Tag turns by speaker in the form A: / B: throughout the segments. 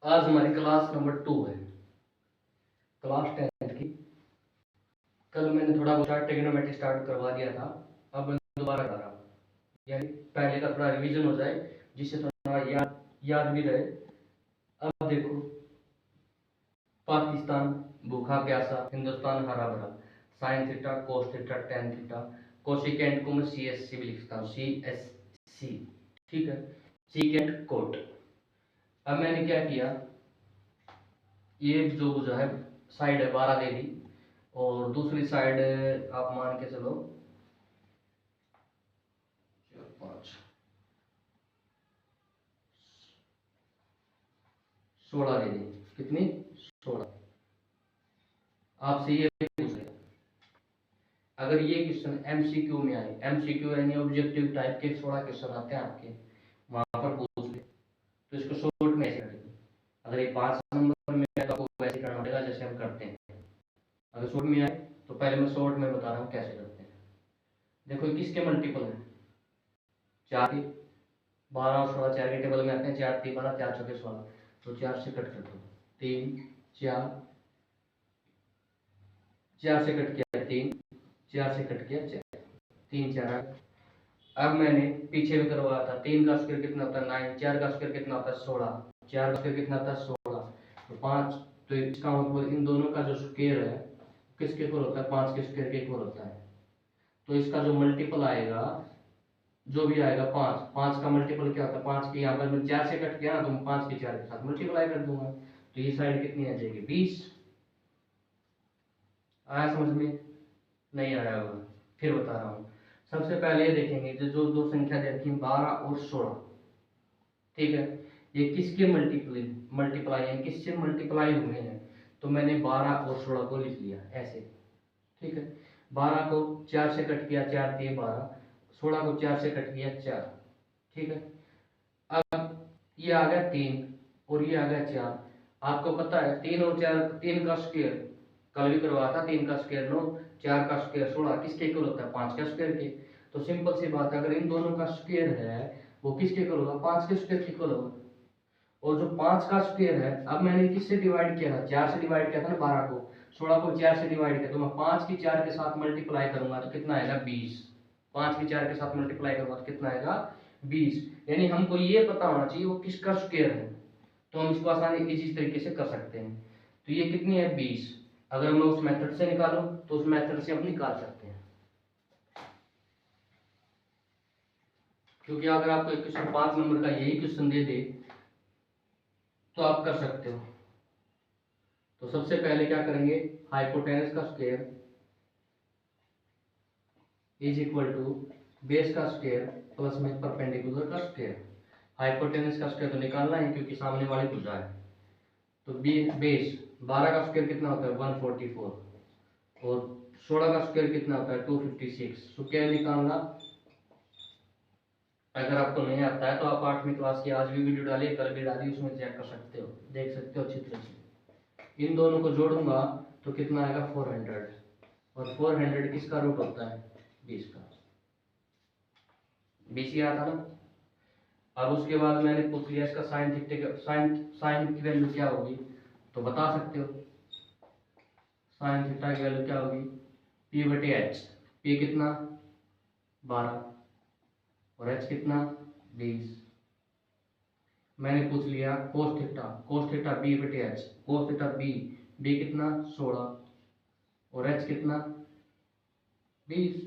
A: आज हमारी class number 2 है, क्लास 10th की। कल मैंने थोड़ा बहुत ट्रिग्नोमेट्री स्टार्ट करवा दिया था, अब मैं दोबारा कर रहा हूँ, यानी पहले का थोड़ा रिवीजन हो जाए जिससे थोड़ा याद भी रहे। अब देखो, पाकिस्तान भूखा प्यासा, हिंदुस्तान हरा भरा, sine theta cos theta tan theta, cosecant को मैं CSC भी लिखता हूँ, CSC, ठीक है, सीकेंट कोट। अब मैंने क्या किया, ये जो है साइड है 12 दे दी, और दूसरी साइड आप मान के चलो 16 दे दी। कितनी? 16। आपसे ये पूछ रहे, अगर ये क्वेश्चन MCQ में आए, MCQ यानी ऑब्जेक्टिव टाइप के 16 क्वेश्चन आते हैं आपके, वहां पर पूछ ले, तो इसको शॉर्ट में ऐसे करेंगे। अगर ये 5 नंबर में आए तो आपको वैसे करना पड़ेगा जैसे हम करते हैं। अगर शॉर्ट में आए तो पहले मैं शॉर्ट में बता रहा हूँ कैसे करते हैं। देखो किसके मल्टीपल है, 4 के, 12 और 16 4 के टेबल में आते हैं, 4 3 12 4 6 16, तो 4 से कट कर दो, 3 4, 4 से कट किया 3, 4 से कट किया 4, 3 4। अब मैंने पीछे भी करवाया था, 3 का स्क्वायर कितना होता है 9, 4 का स्क्वायर कितना होता है 16, 4 का स्क्वायर कितना होता है 16, तो 5, तो इसका मतलब इन दोनों का जो स्क्वायर है किसके इक्वल होता है, 5 के स्क्वायर के इक्वल होता है। तो इसका जो मल्टीपल आएगा, जो भी आएगा 5, 5 का मल्टीपल क्या होता है, 5 के यहाँ पर मैं 4 से कट किया ना, तो मैं 5 के 4 के साथ मल्टीप्लाई कर दूंगा, तो ये साइड कितनी आ जाएगी 20। आया समझ में? नहीं आया होगा, फिर बता रहा हूँ। सबसे पहले देखेंगे जो दो संख्या दे रखी 12 और 16, ठीक है, ये किसके मल्टीप्लाई है, किससे मल्टीप्लाई हुए हैं, तो मैंने 12 और 16 को लिख लिया ऐसे, ठीक है। 12 को 4 से कट किया, 4 3 12, 16 को 4 से कट किया 4, ठीक है। अब ये आ गया 3 और ये आ गया 4। आपको पता है 3 और 4, 3 का स्क्वायर कल भी करवाया था, 3 का स्क्वायर 9, 4 का स्क्वायर 16, किसके इक्वल होता है 5 का स्क्वायर के। तो सिंपल सी बात है, अगर इन दोनों का स्क्वायर है वो किसके इक्वल होगा, 5 के स्क्वायर के इक्वल होगा। और जो 5 का स्क्वायर है, अब मैंने किससे डिवाइड किया था, 4 से डिवाइड किया था ना 12 को, 16 को 4 से डिवाइड किया, तो मैं 5 की 4 के साथ मल्टीप्लाई करूंगा तो कितना आएगा 20। 5 की 4 के साथ मल्टीप्लाई करूंगा तो कितना आएगा 20। यानी हमको ये पता होना चाहिए वो किसका स्क्वायर है, तो हम इसको आसानी इसी तरीके से कर सकते हैं। तो ये कितनी है 20। अगर मैं उस मेथड से निकालूं तो उस मेथड से हम निकाल सकते हैं, क्योंकि अगर आपको एक क्वेश्चन 5 नंबर का यही क्वेश्चन दे दे तो आप कर सकते हो। तो सबसे पहले क्या करेंगे, हाइपोटेनस का square is equal to base का स्क्वायर प्लस में परपेंडिकुलर का स्क्वायर। हाइपोटेनस का स्क्वायर तो निकालना है क्योंकि सामने वाली भुजा है। तो बेस 12 का स्क्वायर कितना होता है 144, और 16 का स्क्वायर कितना होता है 256। तो क्या निकालना, अगर आपको नहीं आता है तो आप 8वीं क्लास की आज भी वीडियो डालिए, कल भी डालिए, उसमें चेक कर सकते हो, देख सकते हो अच्छी तरह से। इन दोनों को जोड़ूंगा तो कितना आएगा 400, और 400 किसका रूट होता है 20 का, 20 ही आता ना। अब उसके बाद मैंने पूछ लिया इसका साइन थीटा का, साइन की वैल्यू क्या होगी, तो बता सकते हो साइन थीटा की वैल्यू क्या होगी P/H। P कितना 12 और H कितना 20। मैंने पूछ लिया cos theta B/H, cos theta B कितना 16 और H कितना 20।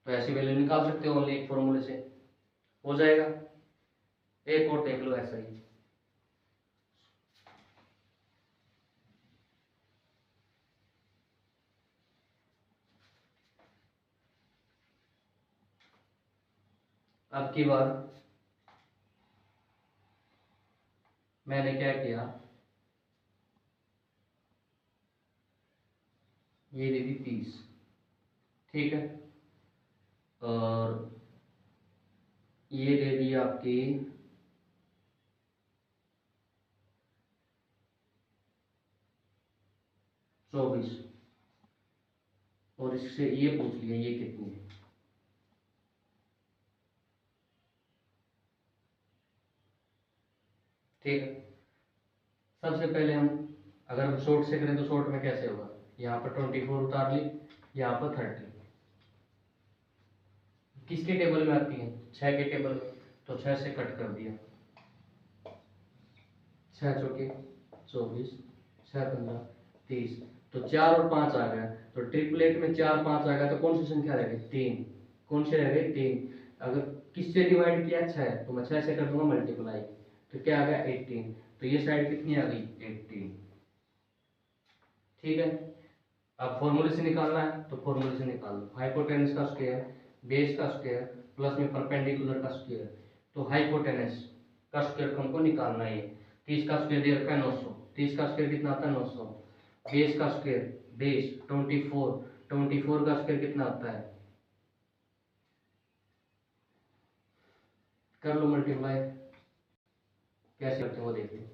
A: तो ऐसी वैल्यू निकाल सकते हो ओनली एक फॉर्मूले से, हो जाएगा। एक और देख लो ऐसा ही, अब की बार मैंने क्या किया, ये दे दी 30, ठीक है, और ये दे दी आपकी 24, और इससे ये पूछ लिया ये कितनी है, ठीक है। सबसे पहले हम अगर शॉर्ट से करें तो शॉर्ट में कैसे होगा, यहाँ पर 24 उतार ली, यहाँ पर 30, किसके टेबल में आती है, 6 के टेबल में, तो 6 से कट कर दिया, 6 चौके 24, 6 15 30, तो 4 और 5 आ गया, तो ट्रिपलेट में 4 5 आ गया, तो कौन सी संख्या रह गई, 3, कौन सी रह गई, 3। अगर किससे डिवाइड किया, 6, तो मैं 6 से कर दूंगा मल्टीप्लाई, तो क्या आ गया 18, तो ये साइड कितनी आ गई 18, ठीक है। अब फॉर्मूले से निकालना है तो फॉर्मूले से निकाल लो, हाइपोटेनस का स्क्वायर, बेस का स्क्वायर प्लस में परपेंडिकुलर का स्क्वायर, तो हाइपोटेनस का स्क्वायर हमको निकालना है, 30 का स्क्वायर दे रखा है 900, 30 का स्क्वायर कितना आता है 900, बेस का स्क्वायर, बेस 24, 24 का स्क्वायर कितना आता है, कर लो मल्टीप्लाई, कैसे करते हैं वो देखते हैं।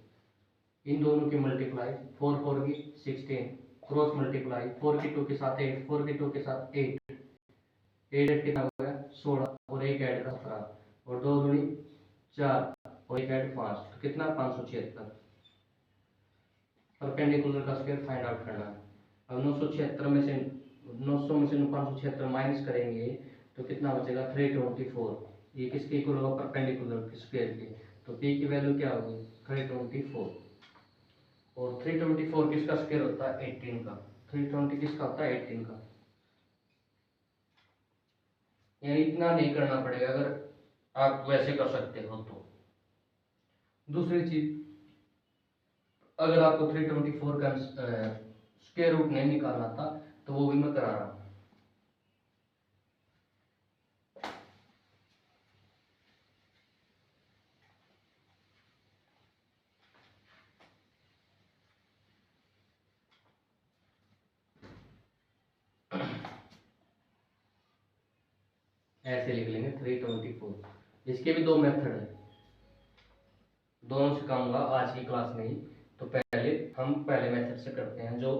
A: इन दोनों की मल्टीप्लाई, 4 4 की 16, क्रॉस मल्टीप्लाई, 4 की 2 के साथ 8, 4 की 2 के साथ 8, 8 कितना हो गया 16, और एक ऐड का 17, और 2 दूनी 4, और एक ऐड 5, तो कितना 576। परपेंडिकुलर का स्क्वायर फाइंड आउट करना है। अब 976 में से 900 में से 576 माइनस करेंगे तो कितना बचेगा 324, ये किसके इक्वल होगा, परपेंडिकुलर के स्क्वायर के, तो p की वैल्यू क्या होगी 324, और 324 किसका स्क्वायर होता है 18 का, 320 किसका होता है 18 का। यानी इतना नहीं करना पड़ेगा अगर आप वैसे कर सकते हो तो। दूसरी चीज, अगर आपको 324 का स्क्वायर रूट नहीं निकालना था तो वो भी मैं करा रहा हूं। ऐसे लिख लेंगे 324, इसके भी दो मेथड है, दोनों सिखाऊंगा आज की क्लास में ही। तो पहले हम पहले मेथड से करते हैं जो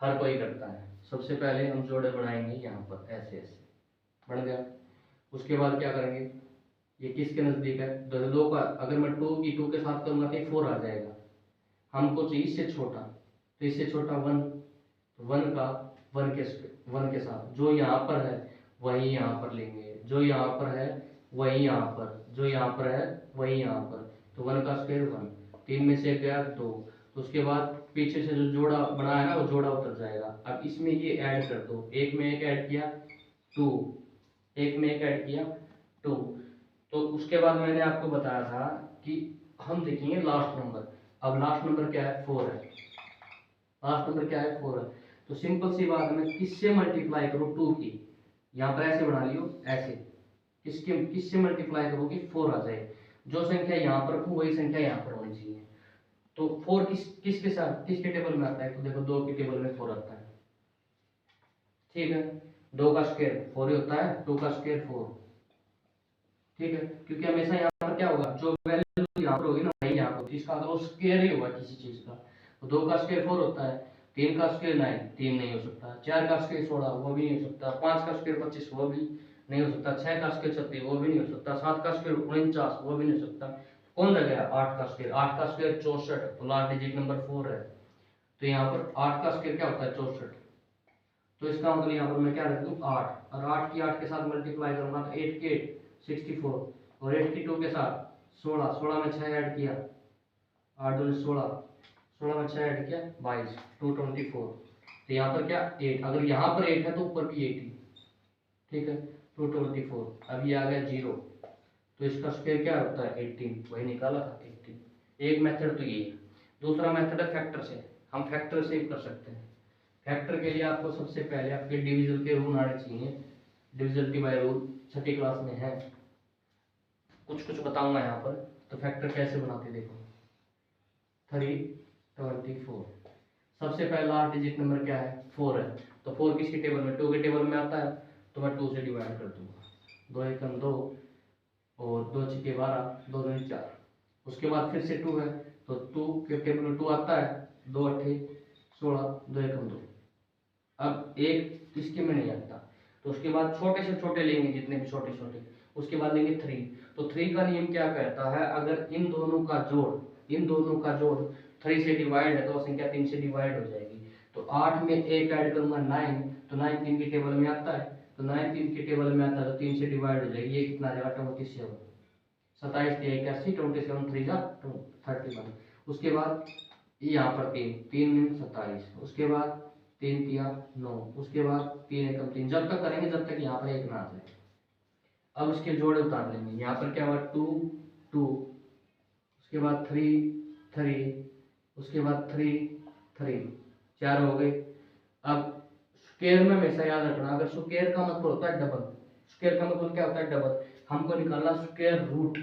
A: हर कोई करता है। सबसे पहले हम जोड़े बनाएंगे, यहाँ पर ऐसे ऐसे बन गया, उसके बाद क्या करेंगे, ये किसके नजदीक है, दो का, अगर मैं 2 की 2 के साथ करूंगा तो 4 आ जाएगा, हमको चाहिए इससे छोटा, तो इससे छोटा 1, 1 का 1 के साथ जो यहाँ पर है वही यहाँ पर लेंगे, जो यहाँ पर है वही यहाँ पर, जो यहाँ पर है वही यहाँ पर, तो 1 का स्क्वायर 1, 3 में से गया 2, तो उसके बाद पीछे से जो जोड़ा बना है ना वो जोड़ा उतर जाएगा। अब इसमें ये ऐड कर दो, एक में एक ऐड किया 2, एक में एक ऐड किया 2, तो उसके बाद मैंने आपको बताया था कि हम देखेंगे लास्ट नंबर। अब लास्ट नंबर क्या है 4 है, लास्ट नंबर क्या है 4 है, तो सिंपल सी बात है, मैं किससे मल्टीप्लाई करूँ 2 की, यहाँ पर ऐसे बना लियो ऐसे, किससे मल्टीप्लाई करो कि 4 आ जाए, जो संख्या यहाँ पर रखूँ वही संख्या यहाँ पर होनी चाहिए। तो 4 किसके साथ किसके टेबल में आता है, तो देखो 2 के टेबल में 4 आता है, ठीक है, 2 का स्क्वायर 4 ही होता है, 2 का स्क्वायर 4, ठीक है, क्योंकि हमेशा यहाँ पर क्या होगा, जो वैल्यू यहाँ पर होगी ना वही यहाँ पर, इसका अगर वो स्क्वायर ही होगा किसी चीज का, तो 2 का स्क्वायर 4 होता है, 3 का स्क्वायर 9, 3 नहीं हो सकता, 4 का स्क्वायर 16 वो भी नहीं हो सकता, 5 का स्क्वायर 25 वो भी नहीं हो सकता, 6 का स्क्वायर 36 वो भी नहीं हो सकता, 7 का स्क्वायर 49 वो भी नहीं हो सकता, कौन रह गया 8 का स्क्वायर, 8 का स्क्वायर 64, तो लास्ट डिजिट नंबर 4 है, तो यहाँ पर 8 का स्क्वायर क्या होता है 64, तो इसका मतलब यहाँ पर मैं क्या रख दूँ 8, और 8 की 8 के साथ मल्टीप्लाई करूंगा तो 8 के 8 64, और 8 की 2 के साथ 16, 16 में 6 ऐड किया 8 दूनी 16, 16 में 6 ऐड किया 22, 224, तो यहाँ पर क्या 8, अगर यहाँ पर 8 है तो ऊपर भी 8 ही, ठीक है 224, अब ये आ गया 0, तो इसका स्क्वायर क्या होता है 18, वही निकाला था 18। एक मेथड तो ये है। दूसरा मेथड है फैक्टर से, हम फैक्टर से कर सकते हैं। फैक्टर के लिए आपको सबसे पहले आपके डिविजन के रूल आने चाहिए, divisibility by rule Chhathi class में है, कुछ कुछ बताऊंगा यहाँ पर। तो फैक्टर कैसे बनाते देखो, 324, सबसे पहला डिजिट नंबर क्या है 4 है, तो 4 किसके टेबल में 2 के टेबल में आता है, तो मैं 2 से डिवाइड कर दूंगा, 2 एकम 2 और 2 छके 12, 2 दूनी 4, उसके बाद फिर से 2 है तो 2 के टेबल में 2 आता है, 2 अट्ठे 16, 2 एकम 2, अब एक इसके में नहीं आता, तो उसके बाद छोटे से छोटे लेंगे जितने भी छोटे छोटे, उसके बाद लेंगे 3, तो 3 का नियम क्या कहता है, अगर इन दोनों का जोड़ 3 से डिवाइड है तो वो संख्या 3 से डिवाइड हो जाएगी। तो 8 में 1 ऐड करूंगा 9, तो 9 3 की टेबल में आता है, तो 9 3 की टेबल में आता है तो 3 से डिवाइड हो जाएगी। ये कितना आ जाएगा 27, 27 81, 27 3 जा 31। उसके बाद यहाँ पर 3 3 में 27, उसके बाद 3 तिया 9, उसके बाद 3 एकम 3, जब तक करेंगे जब तक यहाँ पर एक ना आ जाए। अब इसके जोड़े उतार लेंगे। यहाँ पर क्या हुआ 2 2, उसके बाद 3 3, उसके बाद 3 3, 4 हो गए। अब स्क्वायर में हमेशा याद रखना, अगर स्क्वायर का मतलब होता है डबल, स्क्वायर का मतलब क्या होता है डबल, हमको निकालना स्क्वायर रूट,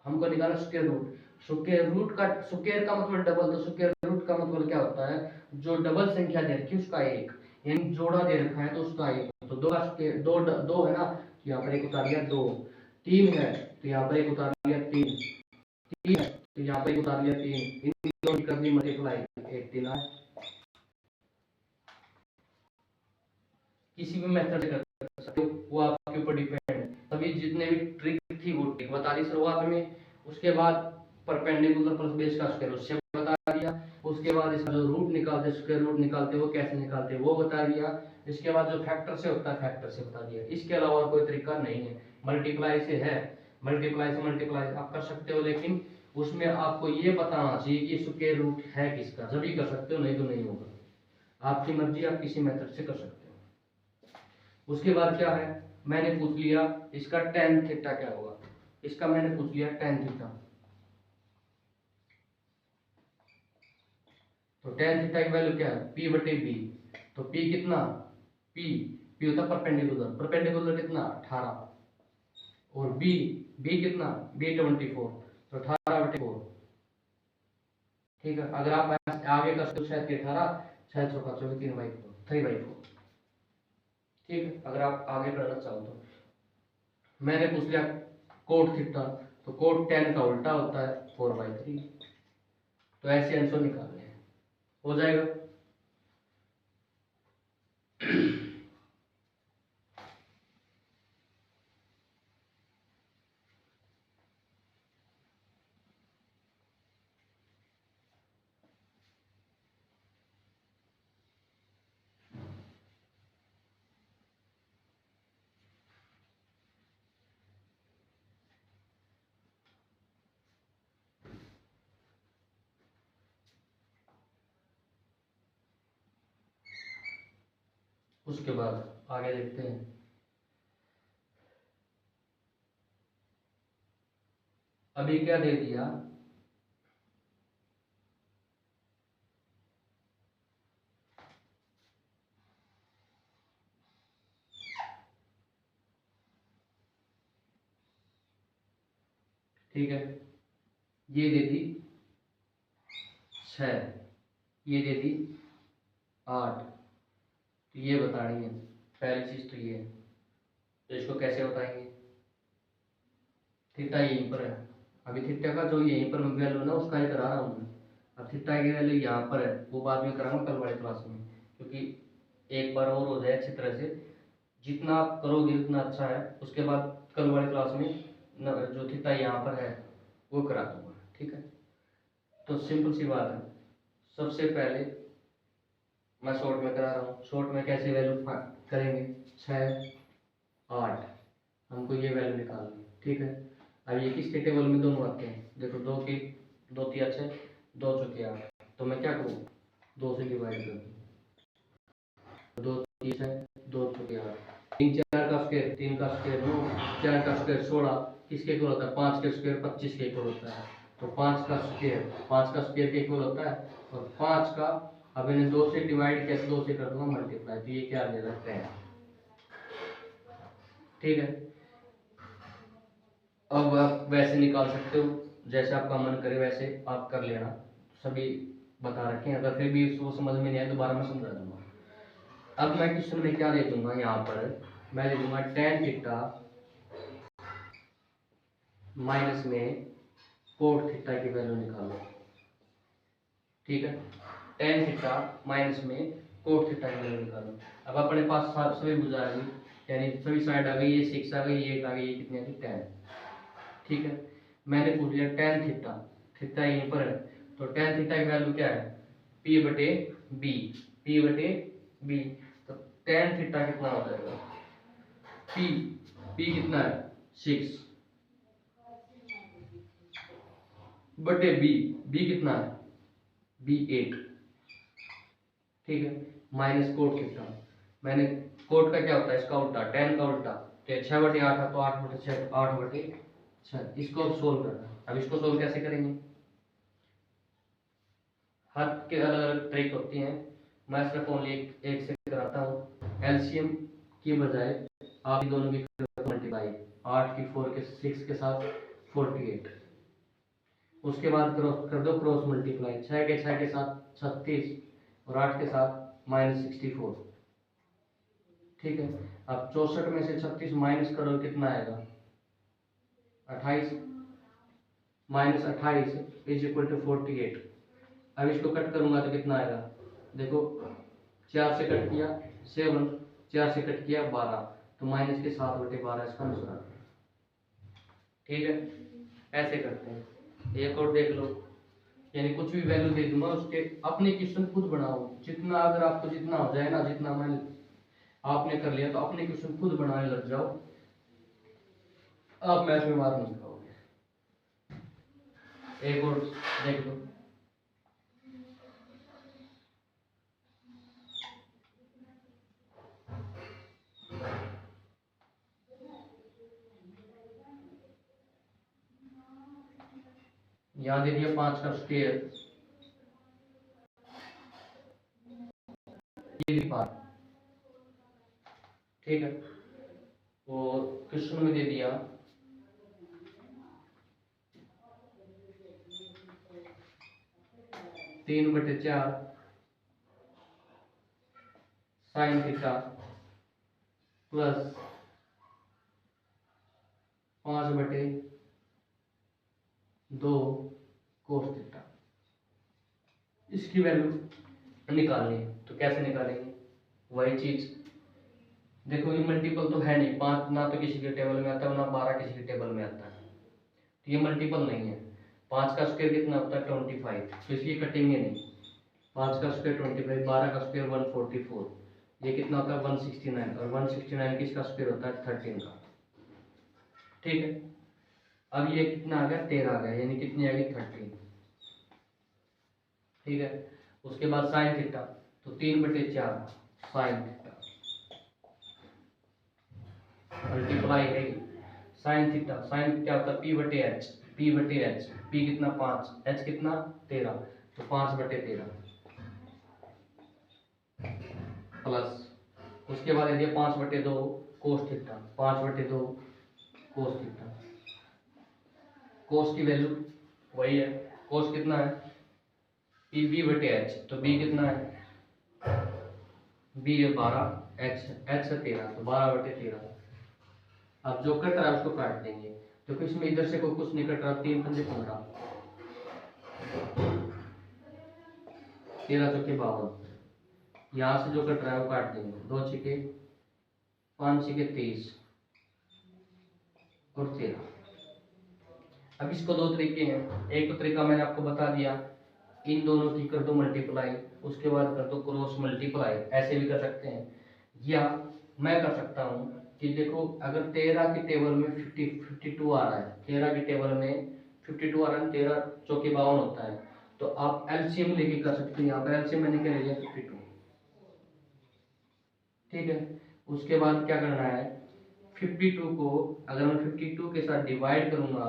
A: हमको निकालना स्क्वायर रूट। स्क्वायर रूट का स्क्वायर का मतलब डबल, तो स्क्वायर रूट का मतलब क्या होता है, जो डबल संख्या दे रखी है उसका एक, यानी जोड़ा दे रखा है तो उसका एक। तो दो का स्क्वायर दो है ना, तो यहाँ पर एक उतार लिया 2, 3 है तो यहाँ पर एक उतार लिया 3, 3 है तो यहाँ पर एक उतार लिया 3, इन दोनों की कर दी मल्टीप्लाई, 1 3 है। किसी भी मेथड से कर सकते हो, वो आपके ऊपर डिपेंड है। अभी जितने भी ट्रिक थी वो ट्रिक बता दी शुरुआत में, उसके बाद परपेंडिकुलर प्लस बेस का स्क्वायर उससे बता दिया, उसके बाद इसका जो रूट निकालते स्क्वायर रूट निकालते वो कैसे निकालते वो बता दिया, इसके बाद जो फैक्टर से होता है फैक्टर से बता दिया। इसके अलावा कोई तरीका नहीं है। मल्टीप्लाई से है, मल्टीप्लाई से मल्टीप्लाई आप कर सकते हो, लेकिन उसमें आपको ये बताना चाहिए कि स्क्वायर रूट है किसका, जब ही कर सकते हो, नहीं तो नहीं होगा। आपकी मर्जी, आप किसी मेथड से कर सकते हो। उसके बाद क्या है, मैंने पूछ लिया इसका tan थीटा क्या होगा, इसका मैंने पूछ लिया tan थीटा। तो tan थीटा की वैल्यू क्या है p बटे b, तो p कितना p होता है परपेंडिकुलर, परपेंडिकुलर कितना 18, और b कितना b 24, तो 18 बटे 4। ठीक है, अगर आप आगे का शायद 18 शायद 24 3/4। ठीक है, अगर आप आगे करना चाहो तो। मैंने पूछ लिया कोट थीटा, तो कोट tan का उल्टा होता है 4/3। तो ऐसे आंसर निकालने हैं, हो जाएगा। उसके बाद आगे देखते हैं। अभी क्या दे दिया, ठीक है, ये दे दी 6, ये दे दी 8, तो ये बतानी है पहली चीज तो ये है। तो इसको कैसे बताएंगे, थीटा यहीं पर है, अभी थीटा का जो यहीं पर वैल्यू ना उसका ही करा रहा हूँ मैं। अब थीटा की वैल्यू यहाँ पर है, वो बाद में कराऊंगा कल वाले क्लास में, क्योंकि एक बार और हो जाए अच्छी तरह से, जितना आप करोगे उतना अच्छा है। उसके बाद कल वाली क्लास में जो थीटा यहाँ पर है वो करा दूंगा, ठीक है। तो सिंपल सी बात है, सबसे पहले मैं शॉर्ट में करा रहा हूँ, शॉर्ट में कैसे वैल्यू करेंगे, 6 8, हमको ये वैल्यू निकालनी, ठीक है। अब ये किसके टेबल में दोनों आते हैं, देखो 2 की 2 तिया 6 2 चौके 8, तो मैं क्या करूँ 2 से डिवाइड कर दूँ, 2 3 है 2 चौके 8, 3 4 का स्क्वायर 3 का स्क्वायर 9, 4 का स्क्वायर 16, किसके इक्वल होता है 5 के स्क्वायर 25 के इक्वल होता है, तो 5 का स्क्वायर के इक्वल होता है, और 5 का अब इन्हें 2 से डिवाइड किया तो 2 से कर दूंगा मल्टीप्लाई, तो ये क्या आ जाएगा 10, ठीक है। अब आप वैसे निकाल सकते हो, जैसे आपका मन करे वैसे आप कर लेना, सभी बता रखे हैं। अगर फिर भी उसको समझ में नहीं आए दोबारा मैं समझा दूंगा। अब मैं क्वेश्चन में क्या दे दूंगा, यहाँ पर मैं दे दूंगा tan थीटा माइनस में कोट थीटा की वैल्यू निकालो, ठीक है। tan थीटा माइनस में कोट थीटा की वैल्यू निकालो। अब अपने पास सभी भुजा आ गई, यानी सभी साइड आ गई, ये 6 आ गई, ये 8 आ गई, ये कितनी आ गई 10, ठीक है। मैंने पूछ लिया tan थीटा, थीटा यहीं पर है, तो टेन थीटा की वैल्यू क्या है, पी बटे बी, पी बटे बी। तो टेन थीटा कितना हो जाएगा, पी, पी कितना है 6 बटे बी कितना है, बी 8, ठीक है, माइनस कोट थीटा। मैंने कोट का क्या होता है, इसका उल्टा, टेन का उल्टा, तो 6 बटे 8 है तो 8 बटे 6, 8 बटे 6। इसको अब सोल्व करना है। अब इसको सोल्व कैसे करेंगे, हर के अलग अलग ट्रिक होती हैं, मैं सिर्फ ओनली एक से कराता हूँ। एलसीएम की बजाय आप दोनों की मल्टीप्लाई, 8 की 4 के 6 के साथ 48, उसके बाद क्रॉस कर दो, क्रॉस मल्टीप्लाई, 6 के साथ 36 और 8 के साथ -64, ठीक है। अब 64 में से 36 माइनस करो, कितना आएगा 28, -28 इज इक्वल टू 48। अब इसको कट करूंगा तो कितना आएगा, देखो 4 से कट किया 7, 4 से कट किया 12, तो माइनस के 7 बटे 12 इसका आंसर आ गया, ठीक है। ऐसे करते हैं। एक और देख लो, यानी कुछ भी वैल्यू दे दूंगा, उसके अपने क्वेश्चन खुद बनाओ, जितना अगर आपको जितना हो जाए ना, जितना मैं आपने कर लिया तो अपने क्वेश्चन खुद बनाने लग जाओ, आप मैथ में मार नहीं खाओगे। एक और देख लो, यहाँ दे दिया 5 का स्क्वायर, ये भी 5, ठीक है। और क्वेश्चन में दे दिया 3/4 sine theta plus 5/2 cos theta. इसकी वैल्यू निकालनी है, तो कैसे निकालेंगे, वही चीज, देखो ये मल्टीपल तो है नहीं, 5 ना तो किसी के टेबल में आता है, ना 12 किसी के टेबल में आता है, तो ये मल्टीपल नहीं है। 5 का स्क्वायर कितना होता है 25, तो इसलिए कटेंगे नहीं, 5 का स्क्वायर 25, 12 का स्क्वायर 144, ये कितना होता है 169, और 169 किसका स्क्वायर होता है 13 का, ठीक है। अब ये कितना आ गया 13 आ गया, यानी कितनी आ गई 13, ठीक है। उसके बाद साइन थीटा, तो 3/4 साइन थीटा मल्टीप्लाई है साइन थीटा, साइन क्या होता है p/h, p/h, p कितना 5, h कितना 13, तो 5/13 प्लस, उसके बाद यदि 5/2 कोस थीटा, 5/2 कोस थीटा, कोस की वैल्यू वही है, कोस कितना है b/h, तो b कितना है, b है 12, h है 13, तो 12/13। अब जो कट रहा है उसको काट देंगे, तो इसमें इधर से कोई कुछ नहीं कट रहा, 3 पंजे 15, 13 चौके 52, यहाँ से जो कट रहा है वो काट देंगे, 2 छिके 5 छिके 23 और 13। अब इसको दो तरीके हैं, एक तो तरीका मैंने आपको बता दिया, इन दोनों की कर दो मल्टीप्लाई, उसके बाद कर दो क्रॉस मल्टीप्लाई, ऐसे भी कर सकते हैं, या मैं कर सकता हूँ कि देखो अगर 13 की टेबल में 52 आ रहा है, 13 की टेबल में 52 आ रहा है, 13 चौके 52 होता है, तो आप एलसीएम लेके कर सकते हैं। यहाँ पर एलसीएम मैंने क्या लिया 52, ठीक है। उसके बाद क्या करना है, 52 को अगर मैं 52 के साथ डिवाइड करूंगा,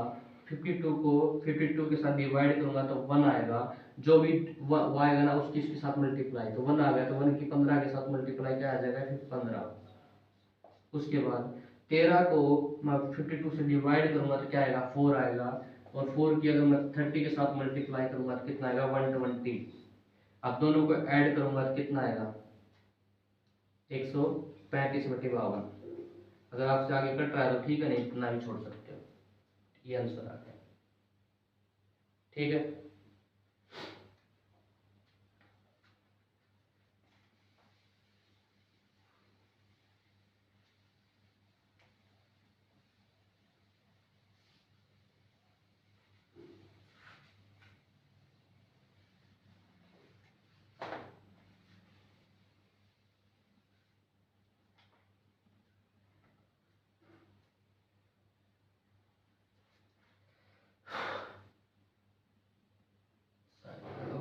A: 52 को 52 के साथ डिवाइड करूंगा तो 1 आएगा, जो भी आएगा ना उसकी इसके साथ मल्टीप्लाई, तो 1 आ गया, तो 1 की 15 के साथ मल्टीप्लाई क्या आ जाएगा फिर 15। उसके बाद 13 को मैं 52 से डिवाइड करूंगा तो क्या आएगा 4 आएगा, और 4 की अगर मैं 30 के साथ मल्टीप्लाई करूंगा तो कितना आएगा 120। अब दोनों को ऐड करूंगा तो कितना आएगा 135/52। अगर आपसे आगे कट रहा है तो ठीक है, नहीं इतना भी छोड़ सकते हो, ये आंसर आ गया, ठीक है।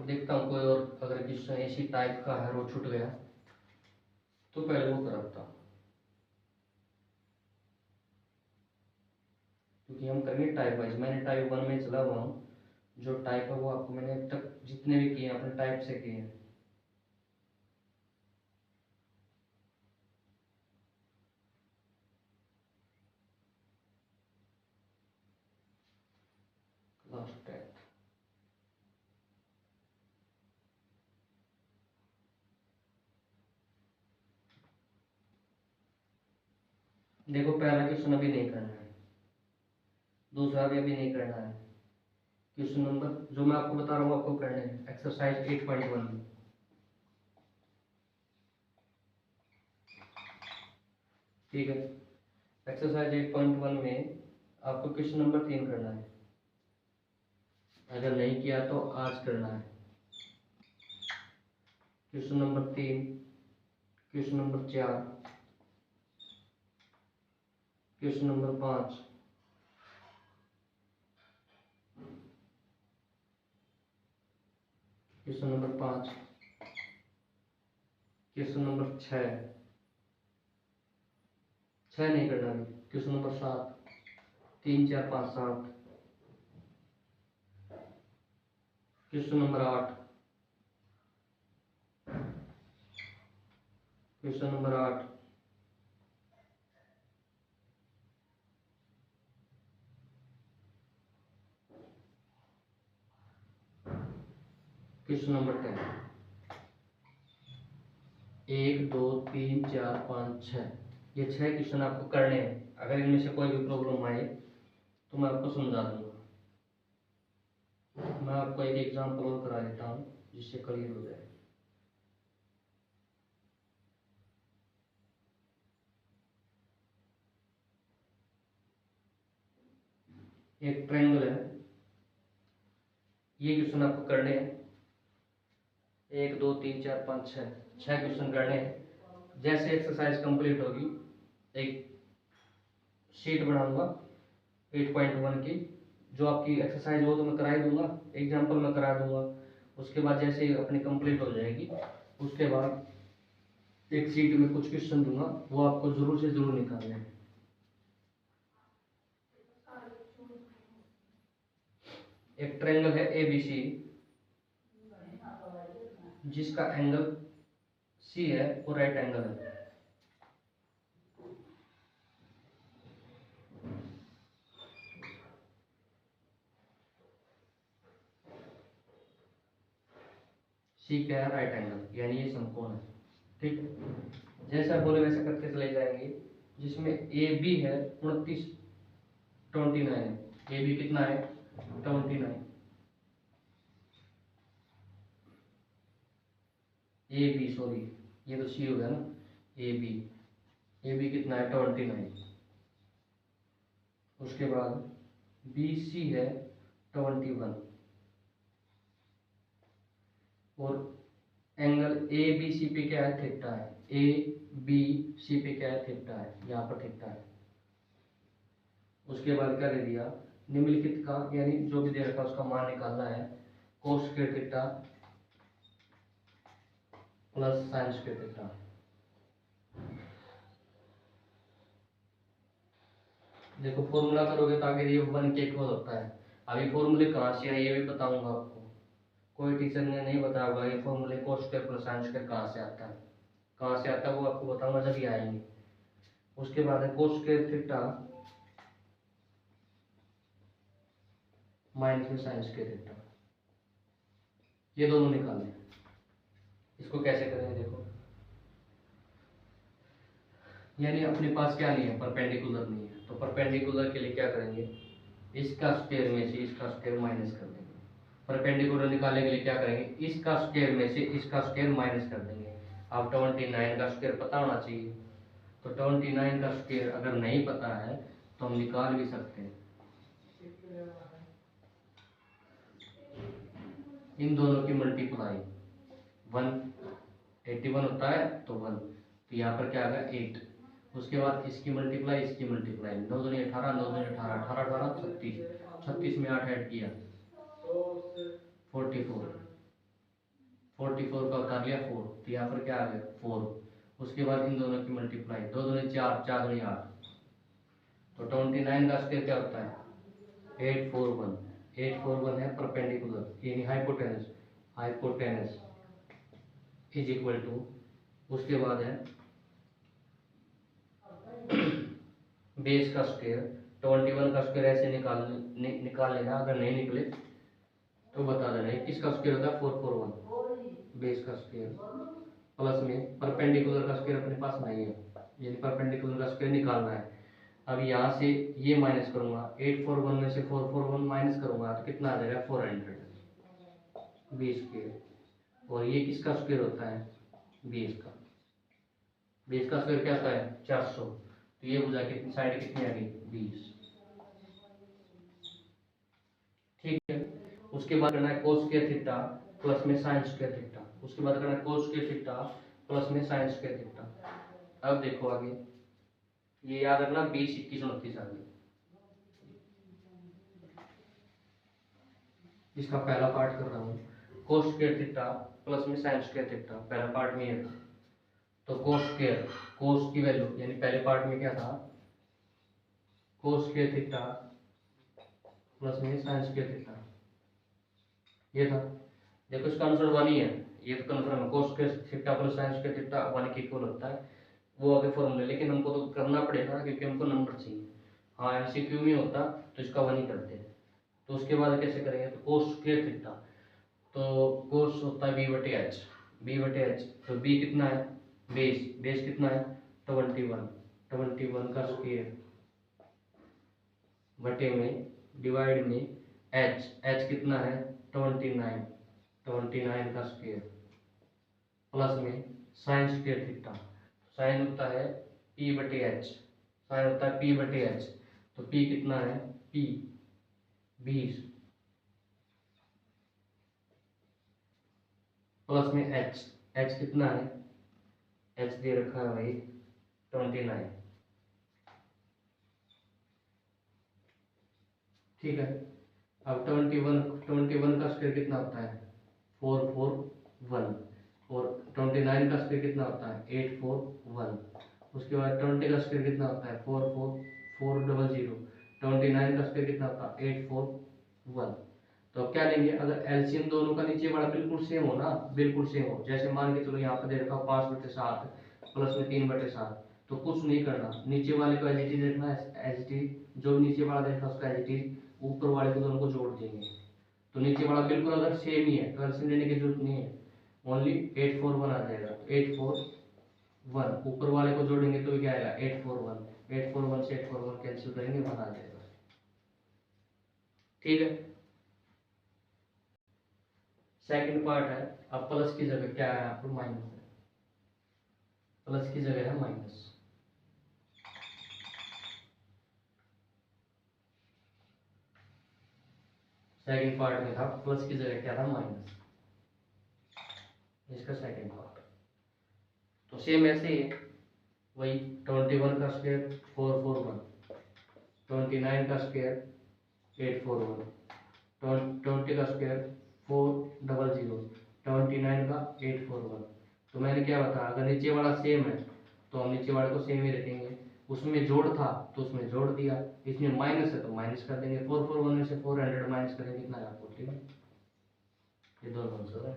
A: देखता हूँ कोई और अगर क्वेश्चन इसी टाइप का है वो छूट गया तो पहले वो करता, क्योंकि हम करेंगे टाइप वाइज। मैंने टाइप 1 में चला हुआ हूँ, जो टाइप है वो आपको मैंने अब तक जितने भी किए हैं अपने टाइप से किए हैं। लास्ट टाइप देखो, पहला क्वेश्चन अभी नहीं करना है, दूसरा भी अभी नहीं करना है। क्वेश्चन नंबर जो मैं आपको बता रहा हूँ आपको करने हैं, एक्सरसाइज 8.1 में। ठीक है, एक्सरसाइज 8.1 में आपको क्वेश्चन नंबर 3 करना है, अगर नहीं किया तो आज करना है। Question number 3, question number 4, question number 5, question number 5, question number 6 नहीं करना अभी, question number 7, 3 4 5 7, question number 8, question number 8, question number 10। 1 2 3 4 5 6, ये 6 क्वेश्चन आपको करने हैं। अगर इनमें से कोई भी प्रॉब्लम आए तो मैं आपको समझा दूंगा। मैं आपको एक एग्जाम्पल और करा देता हूँ जिससे क्लियर हो जाए। एक ट्रायंगल है, ये क्वेश्चन आपको करने हैं। 1 2 3 4 5 6 क्वेश्चन करने हैं। जैसे एक्सरसाइज कंप्लीट होगी एक शीट बनाऊंगा 8.1 की, जो आपकी एक्सरसाइज हो तो मैं करा ही दूंगा, एग्जाम्पल मैं करा दूंगा। उसके बाद जैसे ही अपनी कंप्लीट हो जाएगी उसके बाद एक शीट में कुछ क्वेश्चन दूंगा, वो आपको जरूर से जरूर निकालने हैं। एक ट्रायंगल है ABC जिसका एंगल C है वो राइट एंगल है। C क्या है? राइट एंगल, यानी ये समकोण है। ठीक, जैसा बोले वैसे करके चले जाएंगे। जिसमें AB है 29 29 है। AB कितना है? 29। AB सॉरी, ये तो C हो गया ना। AB कितना है? 29। उसके बाद BC है 21 और एंगल ABC पे क्या है? थीटा है। ABC पे क्या है? थीटा है, यहाँ पर थीटा है। उसके बाद क्या दे दिया? निम्नलिखित का, यानी जो भी दे रखा उसका मान निकालना है। Cos square theta plus sine square theta. देखो फॉर्मूला करोगे तो आगे ये 1 के इक्वल होता है। अभी फॉर्मूले कहाँ से है ये भी बताऊंगा आपको। कोई टीचर ने नहीं बताया होगा ये फॉर्मूले cos square plus sine square कहाँ से आता है, कहाँ से आता है वो आपको बताऊंगा जब ये आएंगे। उसके बाद है कोस स्क्वायर थीटा माइनस में साइन स्क्वायर थीटा, ये दोनों निकालने। इसको कैसे करेंगे देखो, यानी अपने पास क्या नहीं है? परपेंडिकुलर नहीं है, तो परपेंडिकुलर के लिए क्या करेंगे? इसका स्क्वायर में से इसका स्क्वायर माइनस कर देंगे। परपेंडिकुलर निकालने के लिए क्या करेंगे? इसका स्क्वायर में से इसका स्क्वायर माइनस कर देंगे। अब 29 का स्क्वायर पता होना चाहिए, तो 29 का स्क्वायर अगर नहीं पता है तो हम निकाल भी सकते हैं। इन दोनों की मल्टीप्लाई 181 होता है तो 1, तो यहाँ पर क्या आ गया? 8। उसके बाद इसकी मल्टीप्लाई 9 दूनी 18, 9 दूनी 18, 18 18 36, 36 में 8 ऐड किया 44। 44 का उतार लिया 4, तो यहाँ पर क्या आ गया 4। उसके बाद इन दोनों की मल्टीप्लाई, 2 दूनी 4, 4 दूनी 8, तो 29 का स्क्वायर क्या होता है 841। 841 है परपेंडिकुलर यानी hypotenuse, hypotenuse is equal to, उसके बाद है बेस का स्क्वायर। 21 का स्क्वायर ऐसे निकाल लेना, अगर नहीं निकले तो बता देना। किसका स्क्वायर होता है 441 बेस का स्क्वायर, प्लस में परपेंडिकुलर का स्क्वायर अपने पास नहीं है, यानी परपेंडिकुलर का स्क्वायर निकालना है। अब यहाँ से ये माइनस करूंगा, 841 में से 441 माइनस करूंगा तो कितना आ जाएगा 400 बी स्क्वायर। और ये किसका स्क्वायर होता है बेस का, बेस का स्क्वायर क्या होता है 400, तो ये बुझा कितनी साइड कितनी आ गई 20। ठीक है, उसके बाद करना है cos स्क्वायर थीटा प्लस में sin स्क्वायर थीटा, उसके बाद करना है cos स्क्वायर थीटा प्लस में sin स्क्वायर थीटा। अब देखो आगे, ये याद रखना 20, 21, 29 आ गई। इसका पहला पार्ट कर रहा हूँ, cos स्क्वायर थीटा प्लस में sin स्क्वायर थीटा, पहला पार्ट में ये था। तो cos स्क्वायर, cos की वैल्यू यानी पहले पार्ट में क्या था cos स्क्वायर थीटा प्लस में sin स्क्वायर थीटा, ये था। देखो इसका आंसर 1 ही है, ये तो कन्फर्म है, cos square theta plus sin square theta 1 के इक्वल होता है, वो आगे फॉर्मूला, लेकिन हमको तो करना पड़ेगा क्योंकि हमको नंबर चाहिए। हाँ एमसीक्यू में होता तो इसका 1 ही करते हैं। तो उसके बाद कैसे करेंगे, तो cos स्क्वायर थीटा, तो cos होता है b/h, b/h, तो b कितना है बेस, बेस कितना है 21, 21 का स्क्वायर बटे में डिवाइड में h, h कितना है 29, 29 का स्क्वायर प्लस में साइन स्क्वायर थीटा, साइन होता है p/h, साइन होता है p/h, तो p कितना है p 20 प्लस में h, h कितना है h दे रखा है भाई 29। ठीक है, अब 21 का स्क्वायर कितना होता है 441, और 29 का स्क्वायर कितना होता है 841। उसके बाद 20 का स्क्वायर कितना होता है 44400, 29 का स्क्वायर कितना होता है 841। तो अब क्या लेंगे, अगर एलसीएम दोनों का नीचे वाला बिल्कुल सेम हो ना, बिल्कुल सेम हो, जैसे मान के चलो यहाँ पे दे रखा 5/7 प्लस में 3/7, तो कुछ नहीं करना, नीचे वाले को एज इट इज रखना, एज इट इज, जो नीचे वाला देखा उसका एज इट इज, ऊपर वाले को दोनों को जोड़ देंगे। तो नीचे वाला बिल्कुल अगर सेम ही है तो एलसीएम लेने की जरूरत नहीं है, ओनली 841 आ जाएगा, 841 ऊपर वाले को जोड़ेंगे तो क्या आएगा 841, 841 से 841 कैंसिल करेंगे 1 आ जाएगा। ठीक है, सेकंड पार्ट है, अब प्लस की जगह क्या है आपको माइनस है, प्लस की जगह है माइनस। सेकंड पार्ट में था प्लस की जगह क्या था माइनस, इसका सेकंड पार्ट। तो सेम ऐसे ही वही 21 का स्क्वायर 441, 29 का स्क्वायर 841, 20 का स्क्वायर 400, 29 का 841। तो मैंने क्या बताया, अगर नीचे वाला सेम है तो हम नीचे वाले को सेम ही रखेंगे, उसमें जोड़ था तो उसमें जोड़ दिया, इसमें माइनस है तो माइनस कर देंगे, 441 में से 400 माइनस करेंगे कितना आएगा 14। ये दोनों आंसर है।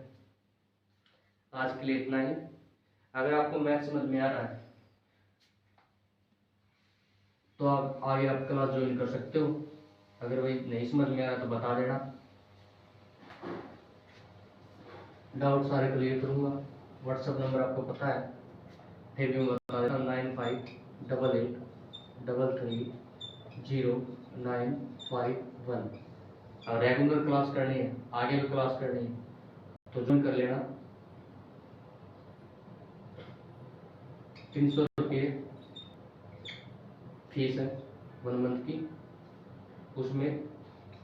A: आज के लिए इतना ही। अगर आपको मैथ समझ में आ रहा है तो आप आगे आप क्लास ज्वाइन कर सकते हो, अगर वही नहीं समझ में आ रहा तो बता देना, डाउट सारे क्लियर करूंगा। व्हाट्सएप नंबर आपको पता है, फिर भी मैं बता देता हूँ 9588330951। और रेगुलर क्लास करनी है, आगे भी क्लास करनी है तो ज्वाइन कर लेना। 300 रुपये फीस है 1 मंथ की, उसमें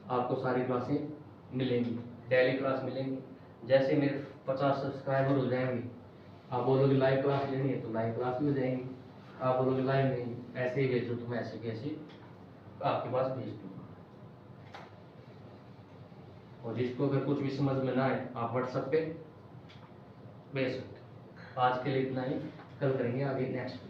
A: आपको सारी क्लासें मिलेंगी, डेली क्लास मिलेंगी। जैसे मेरे 50 सब्सक्राइबर हो जाएंगे, आप बोलोगे लाइव क्लास लेनी है तो लाइव क्लास भी हो जाएंगी, आप बोलोगे लाइव नहीं ऐसे ही भेजो तो मैं ऐसे कैसे आपके पास भेज दूँगा। और जिसको अगर कुछ भी समझ में ना आए आप व्हाट्सएप पे बेस्ट। आज के लिए इतना ही, कल करेंगे आगे नेक्स्ट।